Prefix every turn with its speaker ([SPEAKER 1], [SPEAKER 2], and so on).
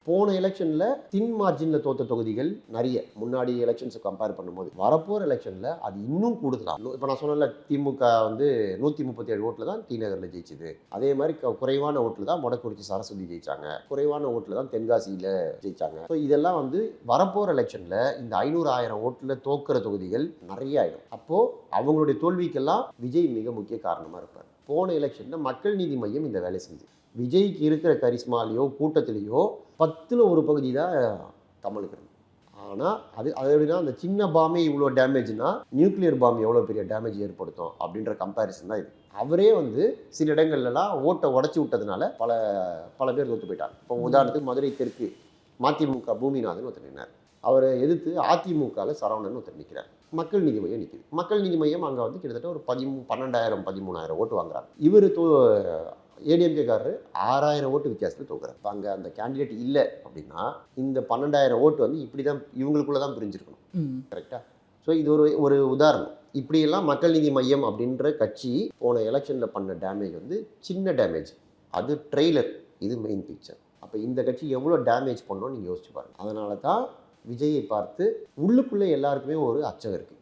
[SPEAKER 1] போன எலெக்ஷனில் தின் மார்ஜினில் தோத்த தொகுதிகள் நிறைய முன்னாடி எலெக்ஷன்ஸை கம்பேர் பண்ணும்போது வரப்போகிற எலெக்ஷனில் அது இன்னும் கூடுதலாக. இப்போ நான் சொன்னல திமுக வந்து 137 ஓட்டில் தான் டி நகரில் ஜெயிச்சுது. அதே மாதிரி குறைவான ஓட்டில் தான் மொடக்குறிச்சி சரஸ்வதி ஜெயிச்சாங்க. குறைவான ஓட்டில் தான் தென்காசியில் ஜெயிச்சாங்க. ஸோ இதெல்லாம் வந்து வரப்போகிற எலெக்ஷனில் இந்த 500,000 ஓட்டில் தோக்கிற தொகுதிகள் நிறைய ஆகிடும். அப்போது அவங்களுடைய தோல்விக்கெல்லாம் விஜய் மிக முக்கிய காரணமாக இருப்பார். போன எலெக்ஷனில் மக்கள் நீதி மையம் இந்த வேலை செஞ்சு விஜய்க்கு இருக்கிற கரிஸ்மாலேயோ கூட்டத்திலேயோ 10ல் ஒரு பகுதி தான் கமலுக்கு இருக்கு. ஆனால் அது எப்படின்னா அந்த சின்ன பாம்பே இவ்வளோ டேமேஜ்னா நியூக்ளியர் பாம்பு எவ்வளோ பெரிய டேமேஜ் ஏற்படுத்தும் அப்படின்ற கம்பேரிசன் தான் இது. அவரே வந்து சில இடங்கள்லாம் ஓட்டை உடச்சி விட்டதுனால பல பேர் தோற்று போயிட்டாங்க. இப்போ உதாரணத்துக்கு மதுரை தெற்கு மதிமுக பூமிநாதன் ஒருத்தர் நின்னார். அவரை எதிர்த்து அதிமுகவில் சரவணன் ஒருத்தர் நிற்கிறார். மக்கள் நீதி மையம் நிற்கிது. மக்கள் நீதி மையம் அங்கே வந்து கிட்டத்தட்ட ஒரு 12,000 13,000 ஓட்டு வாங்குறாங்க. இவர் ஏடிஎம்கேக்காரரு 6,000 ஓட்டு வித்தியாசத்தில் தோக்குறாரு. இப்போ அங்கே அந்த கேண்டிடேட் இல்லை அப்படின்னா இந்த 12,000 ஓட்டு வந்து இப்படி தான் இவங்களுக்குள்ள தான் பிரிஞ்சிருக்கணும். கரெக்டாக? ஸோ இது ஒரு உதாரணம். இப்படியெல்லாம் மக்கள் நீதி மையம் அப்படின்ற கட்சி போன எலெக்ஷனில் பண்ண டேமேஜ் வந்து சின்ன டேமேஜ். அது ட்ரெய்லர், இது மெயின் பிக்சர். அப்போ இந்த கட்சி எவ்வளோ டேமேஜ் பண்ணோன்னு நீங்கள் யோசிச்சு பாருங்கள். அதனால தான் விஜயை பார்த்து உள்ளுக்குள்ளே எல்லாருக்குமே ஒரு அச்சம் இருக்குது.